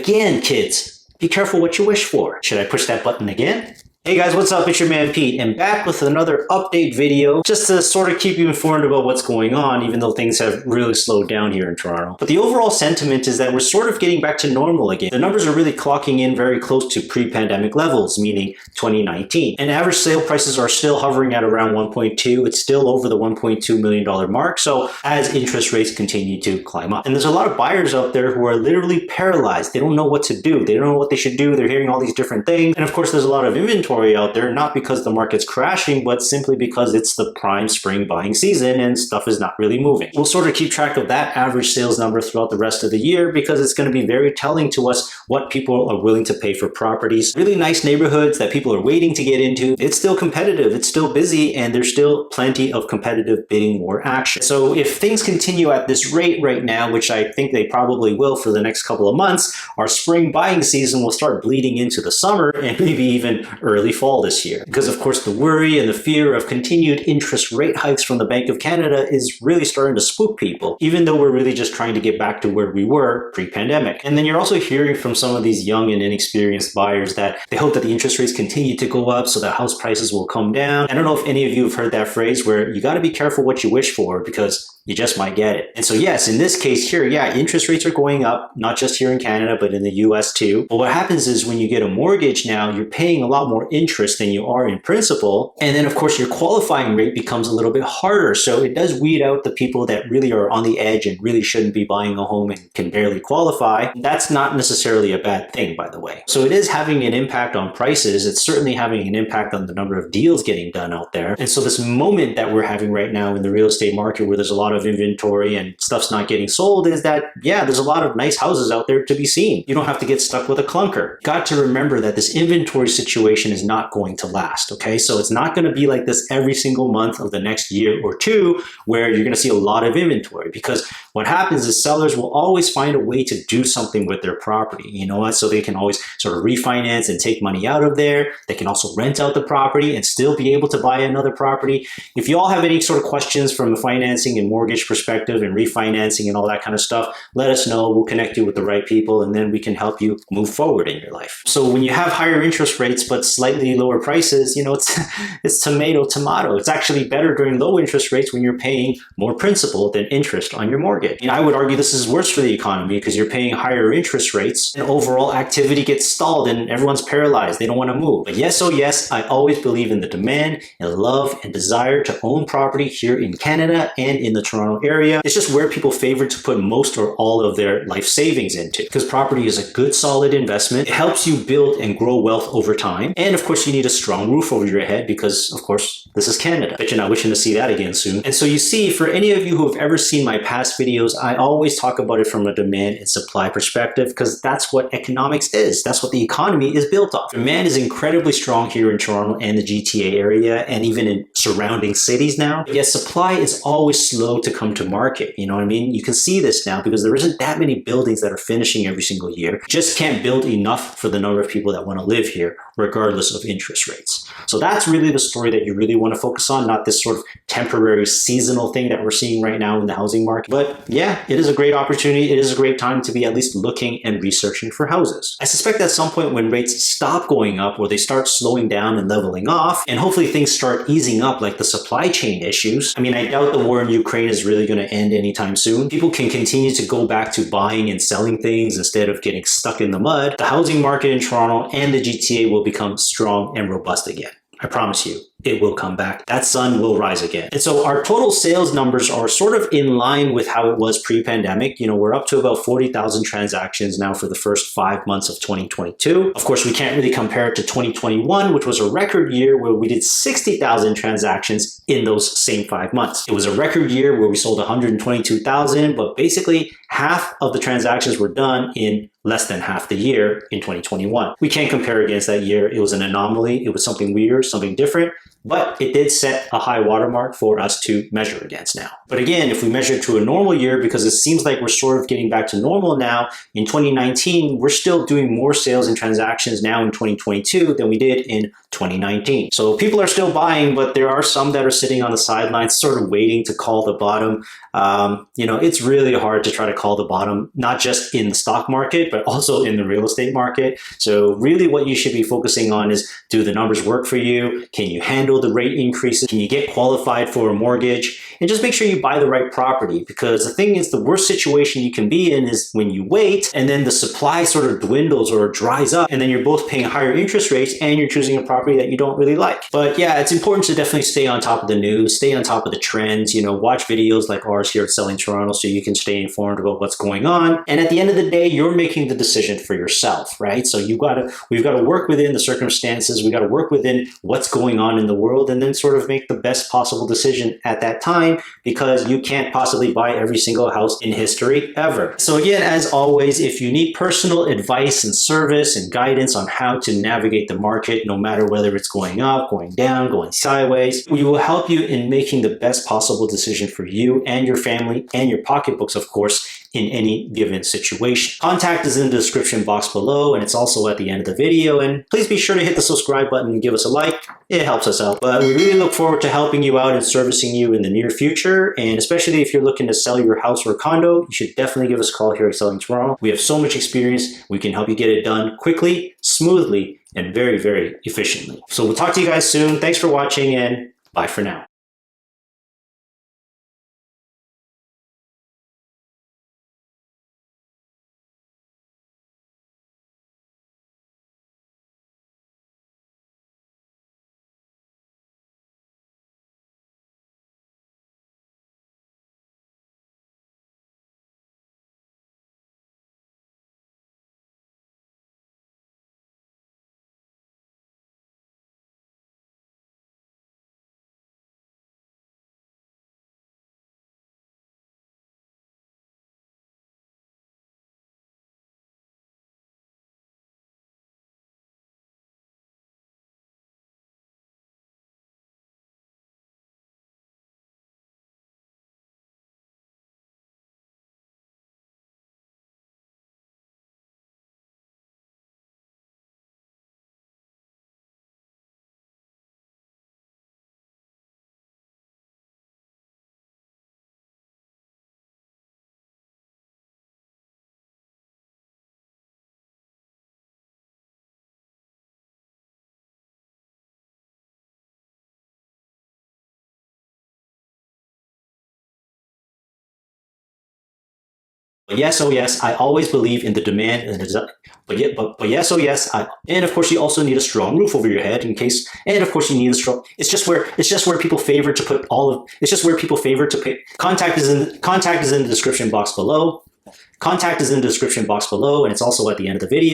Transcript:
again, kids, be careful what you wish for. Should I push that button again? Hey guys, what's up? It's your man Pete, and back with another update video just to sort of keep you informed about what's going on, even though things have really slowed down here in Toronto. But the overall sentiment is that we're sort of getting back to normal again. The numbers are really clocking in very close to pre-pandemic levels, meaning 2019. And average sale prices are still hovering at around 1.2. It's still over the $1.2 million mark, so as interest rates continue to climb up. And there's a lot of buyers out there who are literally paralyzed. They don't know what to do. They don't know what they should do. They're hearing all these different things. And of course, there's a lot of inventory out there, not because the market's crashing, but simply because it's the prime spring buying season and stuff is not really moving. We'll sort of keep track of that average sales number throughout the rest of the year because it's going to be very telling to us what people are willing to pay for properties. Really nice neighborhoods that people are waiting to get into. It's still competitive, it's still busy, and there's still plenty of competitive bidding war action. So if things continue at this rate right now, which I think they probably will for the next couple of months, our spring buying season will start bleeding into the summer and maybe even early fall this year. Because of course the worry and the fear of continued interest rate hikes from the Bank of Canada is really starting to spook people, even though we're really just trying to get back to where we were pre-pandemic. And then you're also hearing from some of these young and inexperienced buyers that they hope that the interest rates continue to go up so that house prices will come down. I don't know if any of you have heard that phrase where you got to be careful what you wish for because you just might get it. And so yes, in this case here, yeah, interest rates are going up, not just here in Canada, but in the US too. But what happens is when you get a mortgage now, you're paying a lot more interest than you are in principal. And then of course your qualifying rate becomes a little bit harder. So it does weed out the people that really are on the edge and really shouldn't be buying a home and can barely qualify. That's not necessarily a bad thing, by the way. So it is having an impact on prices. It's certainly having an impact on the number of deals getting done out there. And so this moment that we're having right now in the real estate market where there's a lot of inventory and stuff's not getting sold is that, yeah, there's a lot of nice houses out there to be seen. You don't have to get stuck with a clunker. Got to remember that this inventory situation is not going to last, okay? So it's not going to be like this every single month of the next year or two where you're going to see a lot of inventory, because what happens is sellers will always find a way to do something with their property, you know what? So they can always sort of refinance and take money out of there. They can also rent out the property and still be able to buy another property. If you all have any sort of questions from a financing and mortgage perspective and refinancing and all that kind of stuff, let us know. We'll connect you with the right people and then we can help you move forward in your life. So when you have higher interest rates but slightly lower prices, you know, it's tomato. It's actually better during low interest rates when you're paying more principal than interest on your mortgage. And I would argue this is worse for the economy because you're paying higher interest rates and overall activity gets stalled and everyone's paralyzed. They don't want to move. But yes, oh yes, I always believe in the demand and love and desire to own property here in Canada and in the Toronto area. It's just where people favor to put most or all of their life savings into, because property is a good solid investment. It helps you build and grow wealth over time. And of course you need a strong roof over your head because of course this is Canada, but you're not wishing to see that again soon. And so you see, for any of you who have ever seen my past videos, I always talk about it from a demand and supply perspective because that's what economics is. That's what the economy is built off. Demand is incredibly strong here in Toronto and the GTA area and even in surrounding cities now. Yet supply is always slow to come to market. You know what I mean? You can see this now because there isn't that many buildings that are finishing every single year. Just can't build enough for the number of people that want to live here, regardless of interest rates. So that's really the story that you really want to focus on, not this sort of temporary seasonal thing that we're seeing right now in the housing market. But yeah, it is a great opportunity. It is a great time to be at least looking and researching for houses. I suspect at some point when rates stop going up or they start slowing down and leveling off, and hopefully things start easing up like the supply chain issues. I mean, I doubt the war in Ukraine is really going to end anytime soon. People can continue to go back to buying and selling things instead of getting stuck in the mud. The housing market in Toronto and the GTA will become strong and robust again. I promise you, it will come back. That sun will rise again. And so our total sales numbers are sort of in line with how it was pre-pandemic. You know, we're up to about 40,000 transactions now for the first 5 months of 2022. Of course, we can't really compare it to 2021, which was a record year where we did 60,000 transactions in those same 5 months. It was a record year where we sold 122,000, but basically half of the transactions were done in less than half the year in 2021. We can't compare against that year. It was an anomaly. It was something weird, something different. but it did set a high watermark for us to measure against now. But again, if we measure to a normal year, because it seems like we're sort of getting back to normal now, in 2019, we're still doing more sales and transactions now in 2022 than we did in 2019. So people are still buying, but there are some that are sitting on the sidelines, sort of waiting to call the bottom. It's really hard to try to call the bottom, not just in the stock market, but also in the real estate market. So really what you should be focusing on is, do the numbers work for you? Can you handle the rate increases? Can you get qualified for a mortgage? And just make sure you buy the right property, because the thing is, the worst situation you can be in is when you wait and then the supply sort of dwindles or dries up, and then you're both paying higher interest rates and you're choosing a property that you don't really like. But yeah, it's important to definitely stay on top of the news, stay on top of the trends, watch videos like ours here at Selling Toronto so you can stay informed about what's going on. And at the end of the day, you're making the decision for yourself, right? So we've got to work within the circumstances, we got to work within what's going on in the world, and then sort of make the best possible decision at that time, because you can't possibly buy every single house in history ever. So again, as always, if you need personal advice and service and guidance on how to navigate the market, no matter whether it's going up, going down, going sideways, we will help you in making the best possible decision for you and your family and your pocketbooks, of course, in any given situation. Contact is in the description box below, and it's also at the end of the video. And please be sure to hit the subscribe button and give us a like. It helps us out. But we really look forward to helping you out and servicing you in the near future. And especially if you're looking to sell your house or condo, you should definitely give us a call here at Selling Toronto. We have so much experience. We can help you get it done quickly, smoothly, and very, very efficiently. So we'll talk to you guys soon. Thanks for watching, and bye for now. But yes, oh yes, I always believe in the demand and the desire. But yes, oh yes, and of course you also need a strong roof over your head in case. And of course you need a strong. It's just where people favor to put all of. It's just where people favor to pay. Contact is in the description box below. Contact is in the description box below, and it's also at the end of the video.